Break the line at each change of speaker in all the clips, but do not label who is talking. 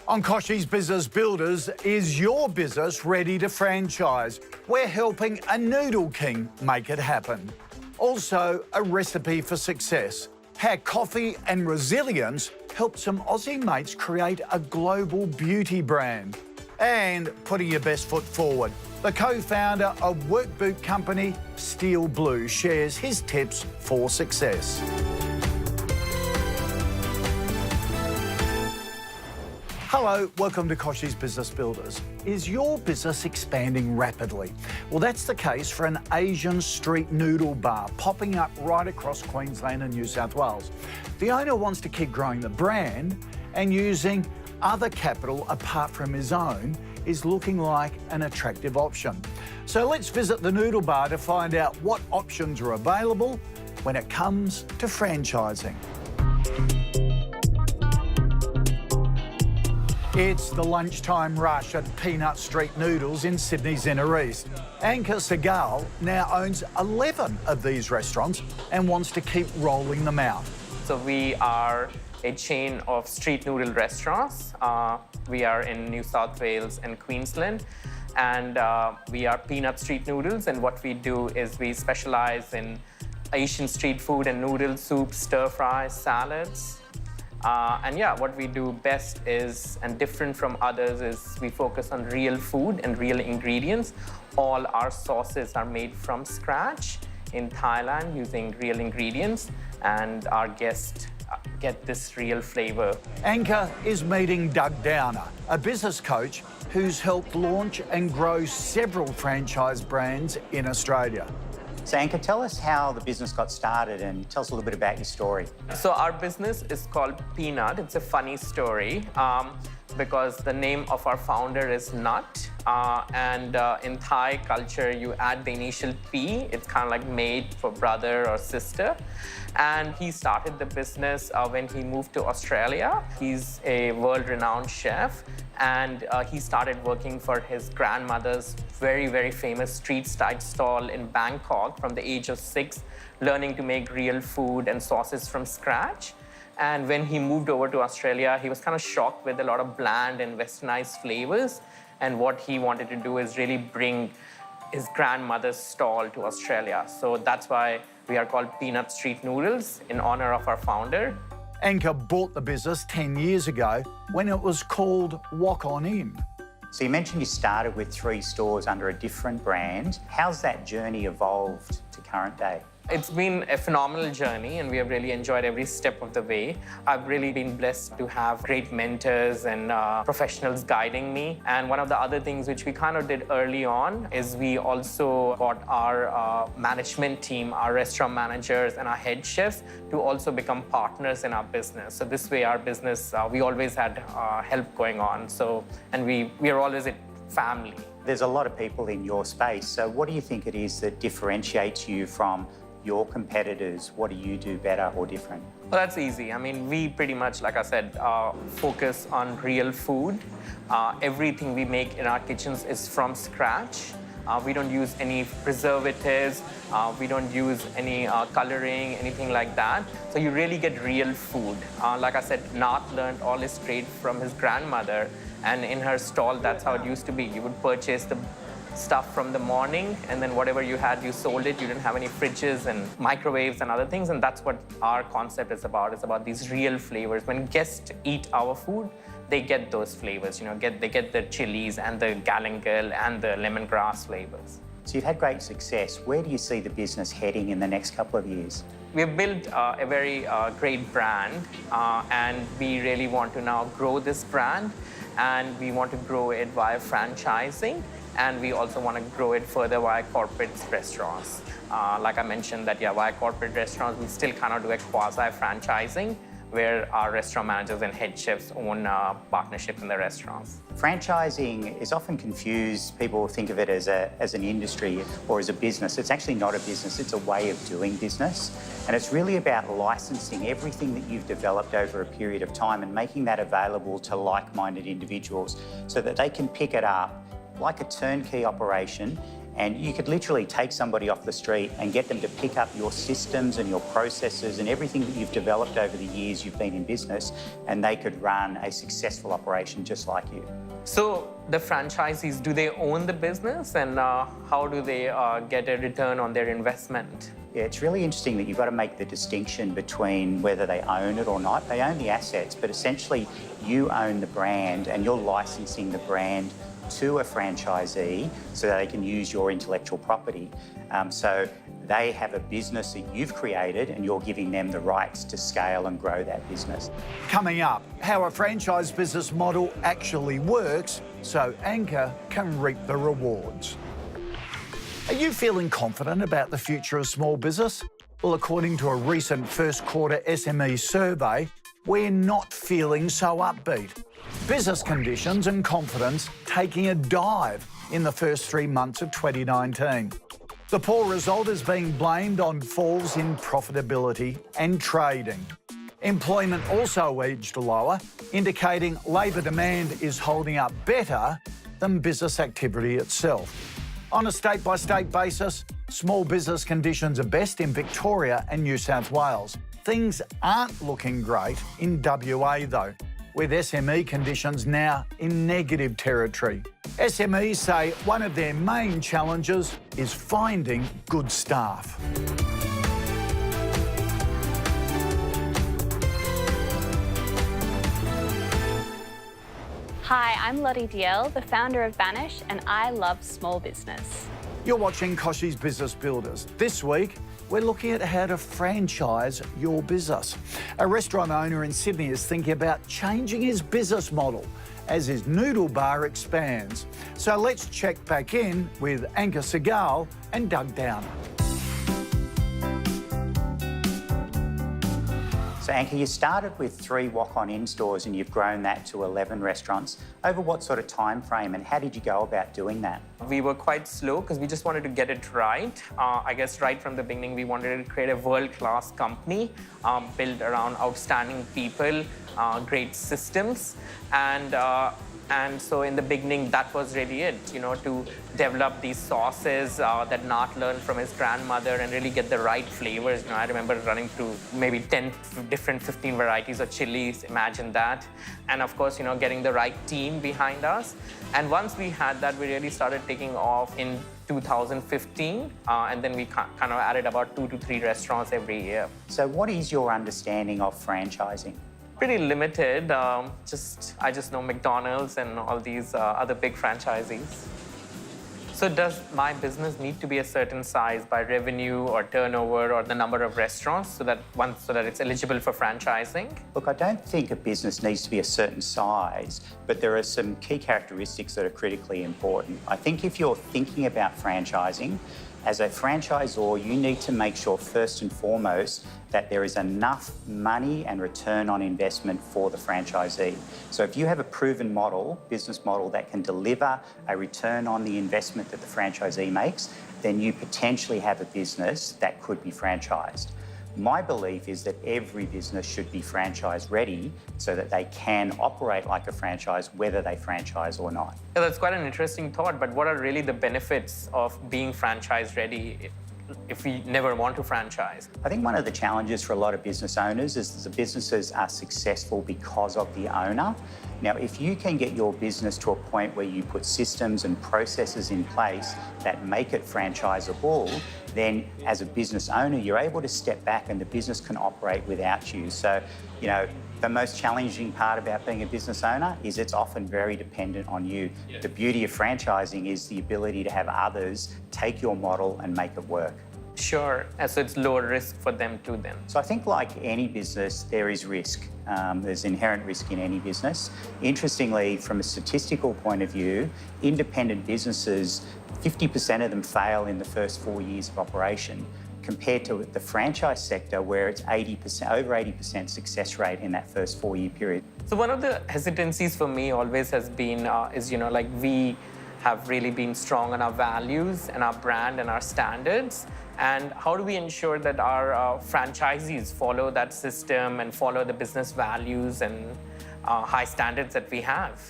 On Kochie's Business Builders, is your business ready to franchise? We're helping a noodle king make it happen. Also, a recipe for success. How coffee and resilience helped some Aussie mates create a global beauty brand. And putting your best foot forward. The co-founder of work boot company Steel Blue shares his tips for success. Hello, welcome to Kochie's Business Builders. Is your business expanding rapidly? Well, that's the case for an Asian street noodle bar popping up right across Queensland and New South Wales. The owner wants to keep growing the brand, and using other capital apart from his own is looking like an attractive option. So let's visit the noodle bar to find out what options are available when it comes to franchising. It's the lunchtime rush at Peanut Street Noodles in Sydney's Inner East. Anka Segal now owns 11 of these restaurants and wants to keep rolling them out.
So we are a chain of street noodle restaurants. We are in New South Wales and Queensland. And we are Peanut Street Noodles. And what we do is we specialize in Asian street food and noodle soups, stir fries, salads. And yeah, what we do best is, and different from others, is we focus on real food and real ingredients. All our sauces are made from scratch in Thailand using real ingredients, and our guests get this real flavor.
Anka is meeting Doug Downer, a business coach who's helped launch and grow several franchise brands in Australia.
So Anka, tell us how the business got started and tell us a little bit about your story.
So our business is called Peanut. It's a funny story because the name of our founder is Nut. In Thai culture, you add the initial P. It's kind of like mate for brother or sister. And he started the business when he moved to Australia. He's a world-renowned chef. And he started working for his grandmother's very, very famous street-style stall in Bangkok from the age of 6, learning to make real food and sauces from scratch. And when he moved over to Australia, he was kind of shocked with a lot of bland and westernized flavors. And what he wanted to do is really bring his grandmother's stall to Australia. So that's why we are called Peanut Street Noodles, in honor of our founder.
Anka bought the business 10 years ago when it was called Walk On In.
So you mentioned you started with 3 stores under a different brand. How's that journey evolved to current day?
It's been a phenomenal journey, and we have really enjoyed every step of the way. I've really been blessed to have great mentors and professionals guiding me. And one of the other things which we kind of did early on is we also got our management team, our restaurant managers and our head chefs to also become partners in our business. So this way our business, we always had help going on. And we are always a family.
There's a lot of people in your space. So what do you think it is that differentiates you from your competitors? What do you do better or different?
Well, that's easy. I mean, we pretty much, like I said, focus on real food. Everything we make in our kitchens is from scratch. We don't use any preservatives. We don't use any coloring, anything like that. So you really get real food. Like I said, Nath learned all his trade from his grandmother. And in her stall, that's how it used to be. You would purchase the stuff from the morning, and then whatever you had, you sold it. You didn't have any fridges and microwaves and other things, and that's what our concept is about. It's about these real flavors. When guests eat our food, they get those flavors. They get the chilies and the galangal and the lemongrass flavors.
So you've had great success. Where do you see the business heading in the next couple of years?
We've built a very great brand, and we really want to now grow this brand, and we want to grow it via franchising. And we also want to grow it further via corporate restaurants. Like I mentioned that, yeah, via corporate restaurants, we still kind of do a quasi-franchising where our restaurant managers and head chefs own partnerships in the restaurants.
Franchising is often confused. People think of it as an industry or as a business. It's actually not a business, it's a way of doing business. And it's really about licensing everything that you've developed over a period of time and making that available to like-minded individuals so that they can pick it up like a turnkey operation And you could literally take somebody off the street and get them to pick up your systems and your processes and everything that you've developed over the years you've been in business, and they could run a successful operation just like you.
So the franchisees, do they own the business, and how do they get a return on their investment?
Yeah, it's really interesting that you've got to make the distinction between whether they own it or not. They own the assets, but essentially you own the brand and you're licensing the brand to a franchisee so that they can use your intellectual property. So they have a business that you've created and you're giving them the rights to scale and grow that business.
Coming up, how a franchise business model actually works so Anchor can reap the rewards. Are you feeling confident about the future of small business? Well, according to a recent first quarter SME survey, we're not feeling so upbeat. Business conditions and confidence taking a dive in the first 3 months of 2019. The poor result is being blamed on falls in profitability and trading. Employment also edged lower, indicating labour demand is holding up better than business activity itself. On a state-by-state basis, small business conditions are best in Victoria and New South Wales. Things aren't looking great in WA though, with SME conditions now in negative territory. SMEs say one of their main challenges is finding good staff.
Hi, I'm Lottie Diel, the founder of Banish, and I love small business.
You're watching Kochie's Business Builders. This week, we're looking at how to franchise your business. A restaurant owner in Sydney is thinking about changing his business model as his noodle bar expands. So let's check back in with Anchor Segal and Doug Downer.
So Anchor, you started with 3 walk-on-in stores and you've grown that to 11 restaurants. Over what sort of time frame and how did you go about doing that?
We were quite slow because we just wanted to get it right. I guess right from the beginning, we wanted to create a world-class company built around outstanding people, great systems, and so in the beginning, that was really it, to develop these sauces that Nat learned from his grandmother and really get the right flavors. I remember running through maybe 10 different 15 varieties of chilies, imagine that. And of course, getting the right team behind us. And once we had that, we really started taking off in 2015, and then we kind of added about 2 to 3 restaurants every year.
So what is your understanding of franchising?
Pretty limited. I just know McDonald's and all these other big franchisees. So does my business need to be a certain size by revenue or turnover or the number of restaurants so that it's eligible for franchising?
Look, I don't think a business needs to be a certain size, but there are some key characteristics that are critically important. I think if you're thinking about franchising, as a franchisor, you need to make sure first and foremost that there is enough money and return on investment for the franchisee. So if you have a proven model, business model that can deliver a return on the investment that the franchisee makes, then you potentially have a business that could be franchised. My belief is that every business should be franchise ready so that they can operate like a franchise, whether they franchise or not.
Yeah, that's quite an interesting thought, but what are really the benefits of being franchise ready if we never want to franchise?
I think one of the challenges for a lot of business owners is that the businesses are successful because of the owner. Now, if you can get your business to a point where you put systems and processes in place that make it franchisable, then as a business owner, you're able to step back and the business can operate without you. So, the most challenging part about being a business owner is it's often very dependent on you. Yeah. The beauty of franchising is the ability to have others take your model and make it work.
Sure, and so it's lower risk for them too then.
So I think like any business, there is risk. There's inherent risk in any business. Interestingly, from a statistical point of view, independent businesses, 50% of them fail in the first 4 years of operation, compared to the franchise sector where it's 80%, over 80% success rate in that first 4-year period.
So one of the hesitancies for me always has been, we have really been strong on our values and our brand and our standards. And how do we ensure that our franchisees follow that system and follow the business values and high standards that we have?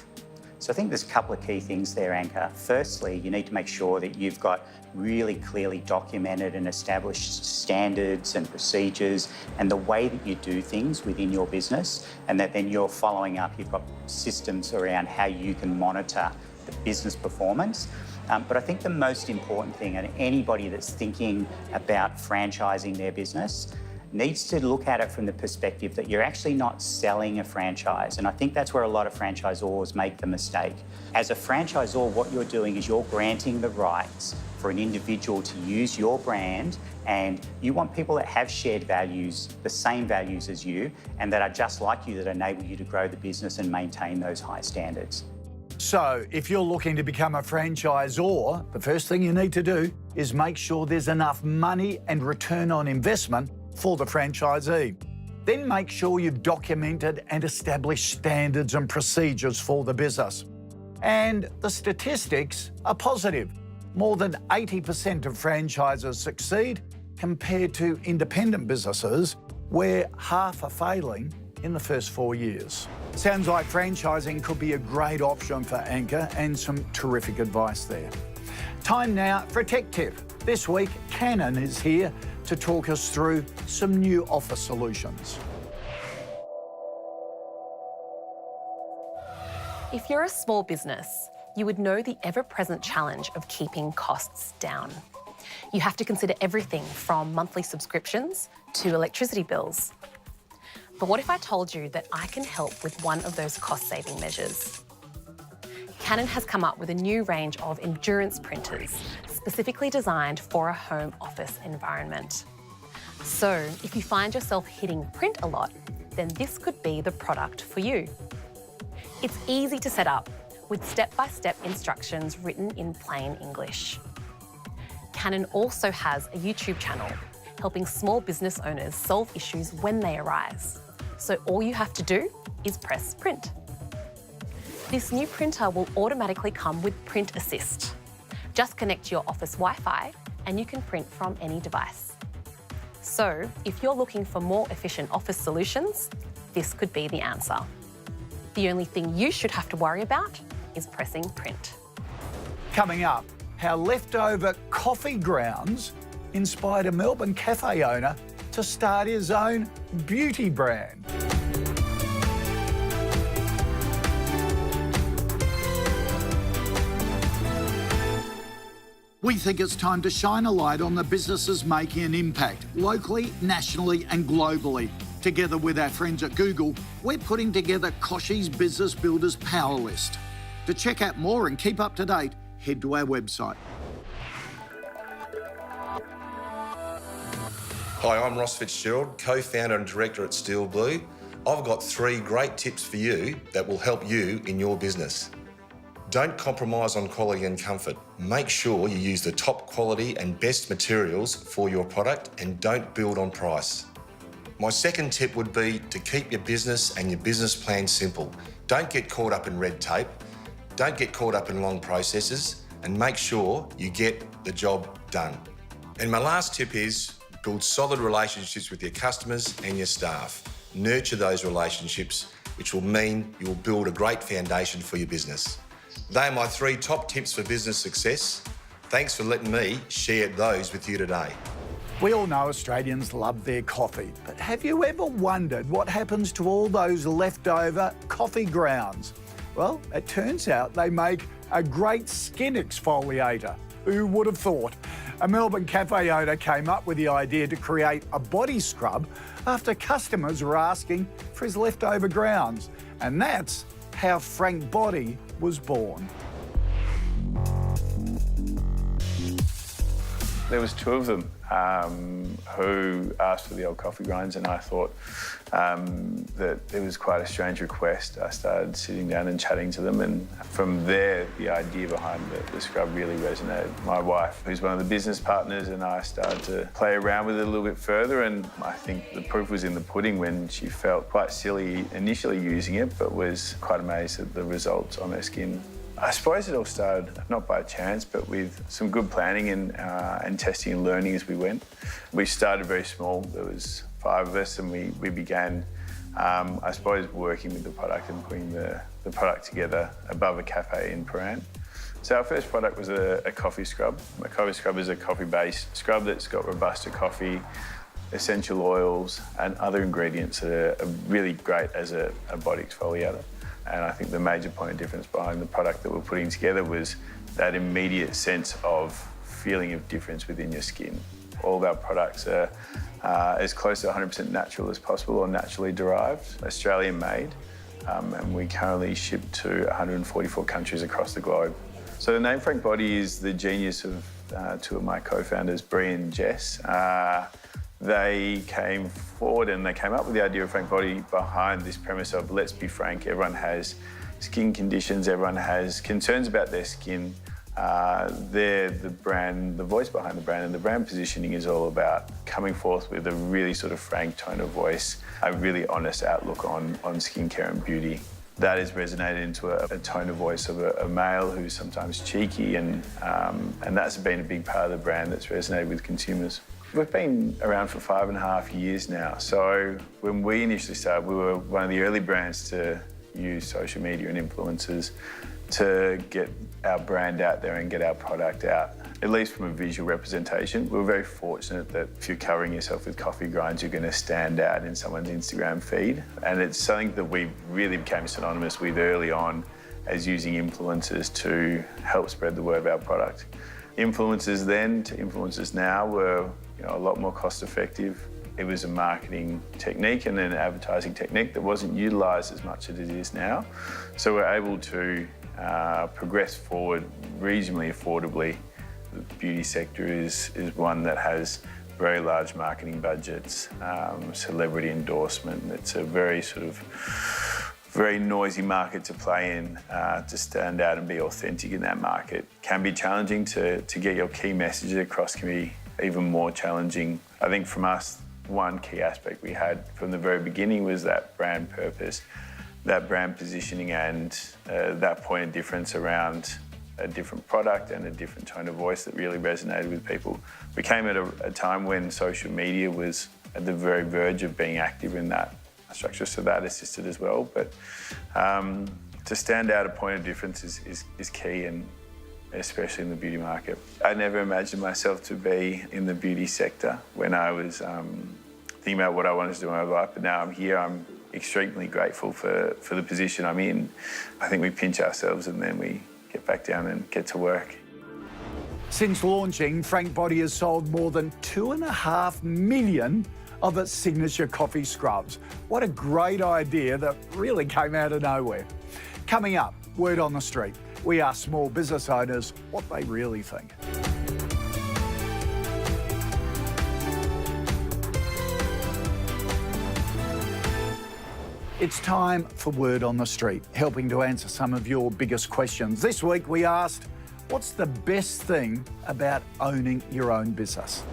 So I think there's a couple of key things there, Anchor. Firstly, you need to make sure that you've got really clearly documented and established standards and procedures and the way that you do things within your business, and that then you're following up. You've got systems around how you can monitor the business performance. But I think the most important thing, and anybody that's thinking about franchising their business needs to look at it from the perspective that you're actually not selling a franchise. And I think that's where a lot of franchisors make the mistake. As a franchisor, what you're doing is you're granting the rights for an individual to use your brand, and you want people that have shared values, the same values as you, and that are just like you, that enable you to grow the business and maintain those high standards.
So, if you're looking to become a franchisor, the first thing you need to do is make sure there's enough money and return on investment for the franchisee. Then make sure you've documented and established standards and procedures for the business. And the statistics are positive. More than 80% of franchises succeed compared to independent businesses where half are failing in the first 4 years. Sounds like franchising could be a great option for Anchor, and some terrific advice there. Time now for a tech tip. This week, Canon is here to talk us through some new office solutions.
If you're a small business, you would know the ever-present challenge of keeping costs down. You have to consider everything from monthly subscriptions to electricity bills. But what if I told you that I can help with one of those cost-saving measures? Canon has come up with a new range of endurance printers specifically designed for a home office environment. So if you find yourself hitting print a lot, then this could be the product for you. It's easy to set up with step-by-step instructions written in plain English. Canon also has a YouTube channel helping small business owners solve issues when they arise. So all you have to do is press print. This new printer will automatically come with Print Assist. Just connect to your office Wi-Fi and you can print from any device. So if you're looking for more efficient office solutions, this could be the answer. The only thing you should have to worry about is pressing print.
Coming up, how leftover coffee grounds inspired a Melbourne cafe owner to start his own beauty brand. We think it's time to shine a light on the businesses making an impact, locally, nationally and globally. Together with our friends at Google, we're putting together Kochie's Business Builders Power List. To check out more and keep up to date, head to our website.
Hi, I'm Ross Fitzgerald, co-founder and director at Steel Blue. I've got 3 great tips for you that will help you in your business. Don't compromise on quality and comfort. Make sure you use the top quality and best materials for your product, and don't build on price. My second tip would be to keep your business and your business plan simple. Don't get caught up in red tape. Don't get caught up in long processes, and make sure you get the job done. And my last tip is build solid relationships with your customers and your staff. Nurture those relationships, which will mean you will build a great foundation for your business. They are my 3 top tips for business success. Thanks for letting me share those with you today.
We all know Australians love their coffee, but have you ever wondered what happens to all those leftover coffee grounds? Well, it turns out they make a great skin exfoliator. Who would have thought? A Melbourne cafe owner came up with the idea to create a body scrub after customers were asking for his leftover grounds. And that's how Frank Body was born.
There was 2 of them who asked for the old coffee grinds, and I thought that it was quite a strange request. I started sitting down and chatting to them, and from there, the idea behind the scrub really resonated. My wife, who's one of the business partners, and I started to play around with it a little bit further, and I think the proof was in the pudding when she felt quite silly initially using it, but was quite amazed at the results on her skin. I suppose it all started, not by chance, but with some good planning and testing and learning as we went. We started very small. There was 5 of us, and we began, I suppose, working with the product and putting the the product together above a cafe in Paran. So our first product was a coffee scrub. A coffee scrub is a coffee-based scrub that's got Robusta coffee, essential oils and other ingredients that are really great as a body exfoliator. And I think the major point of difference behind the product that we're putting together was that immediate sense of feeling of difference within your skin. All of our products are as close to 100% natural as possible or naturally derived, Australian made, and we currently ship to 144 countries across the globe. So the name Frank Body is the genius of two of my co-founders, Bree and Jess. They came forward and they came up with the idea of Frank Body behind this premise of let's be frank, everyone has skin conditions, everyone has concerns about their skin. They're the brand, the voice behind the brand, and the brand positioning is all about coming forth with a really sort of frank tone of voice, a really honest outlook on skincare and beauty. That has resonated into a tone of voice of a male who's sometimes cheeky, and that's been a big part of the brand that's resonated with consumers. We've been around for 5.5 years now, so when we initially started, we were one of the early brands to use social media and influencers to get our brand out there and get our product out, at least from a visual representation. We're very fortunate that if you're covering yourself with coffee grinds, you're going to stand out in someone's Instagram feed. And it's something that we really became synonymous with early on as using influencers to help spread the word of our product. Influencers then to influencers now were a lot more cost effective. It was a marketing technique and an advertising technique that wasn't utilised as much as it is now. So we're able to progress forward reasonably affordably. The beauty sector is one that has very large marketing budgets, celebrity endorsement. It's a very very noisy market to play in. To stand out and be authentic in that market can be challenging. To get your key messages across can be even more challenging. I think from us, one key aspect we had from the very beginning was that brand purpose, that brand positioning, and that point of difference around a different product and a different tone of voice that really resonated with people. We came at a time when social media was at the very verge of being active in that structure, so that assisted as well. But to stand out a point of difference is key, and especially in the beauty market. I never imagined myself to be in the beauty sector when I was thinking about what I wanted to do in my life, but now I'm here. I'm extremely grateful for the position I'm in. I think we pinch ourselves and then we get back down and get to work.
Since launching, Frank Body has sold more than 2.5 million of its signature coffee scrubs. What a great idea that really came out of nowhere. Coming up, word on the street. We ask small business owners what they really think. It's time for Word on the Street, helping to answer some of your biggest questions. This week we asked, what's the best thing about owning your own business?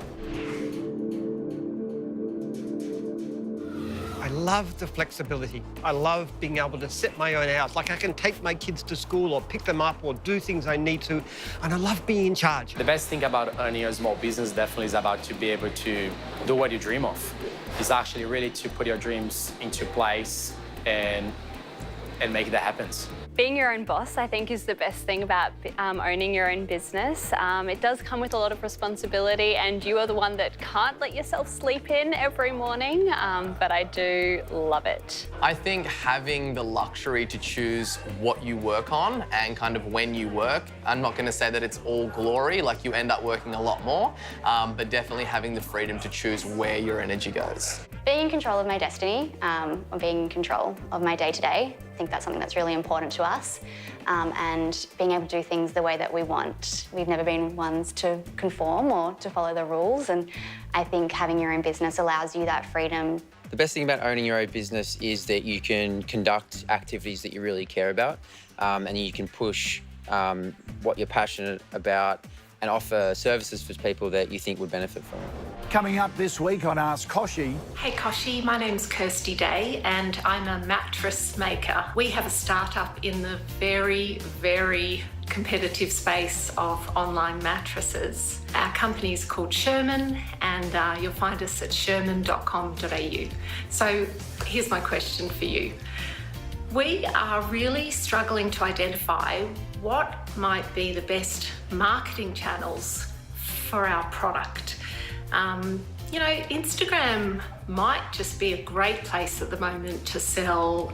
I love the flexibility. I love being able to set my own hours. Like I can take my kids to school or pick them up or do things I need to, and I love being in charge.
The best thing about owning a small business definitely is about to be able to do what you dream of. It's actually really to put your dreams into place and make that happen.
Being your own boss, I think, is the best thing about owning your own business. It does come with a lot of responsibility, and you are the one that can't let yourself sleep in every morning, but I do love it.
I think having the luxury to choose what you work on and kind of when you work, I'm not going to say that it's all glory, like you end up working a lot more, but definitely having the freedom to choose where your energy goes.
Being in control of my destiny, or being in control of my day-to-day, I think that's something that's really important to us, and being able to do things the way that we want. We've never been ones to conform or to follow the rules, and I think having your own business allows you that freedom.
The best thing about owning your own business is that you can conduct activities that you really care about, and you can push what you're passionate about and offer services for people that you think would benefit from it.
Coming up this week on Ask Kochie.
Hey Kochie, my name's Kirsty Day and I'm a mattress maker. We have a startup in the very, very competitive space of online mattresses. Our company is called Sherman, and you'll find us at sherman.com.au. So here's my question for you. We are really struggling to identify what might be the best marketing channels for our product. You know, Instagram might just be a great place at the moment to sell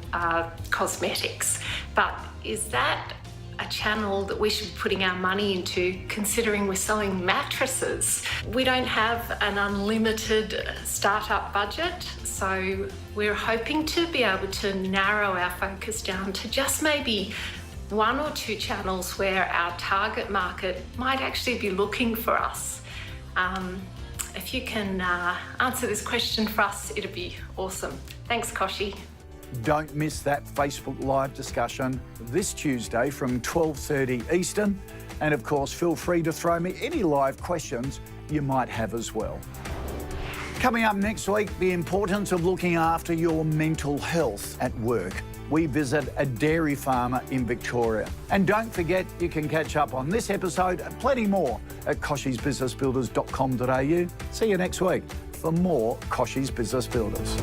cosmetics, but is that a channel that we should be putting our money into, considering we're selling mattresses? We don't have an unlimited startup budget, so we're hoping to be able to narrow our focus down to just maybe 1 or 2 channels where our target market might actually be looking for us. If you can answer this question for us, it'd be awesome. Thanks, Kochie.
Don't miss that Facebook Live discussion this Tuesday from 12:30 Eastern. And of course, feel free to throw me any live questions you might have as well. Coming up next week, the importance of looking after your mental health at work. We visit a dairy farmer in Victoria. And don't forget, you can catch up on this episode and plenty more at koshiesbusinessbuilders.com.au. See you next week for more Kochie's Business Builders.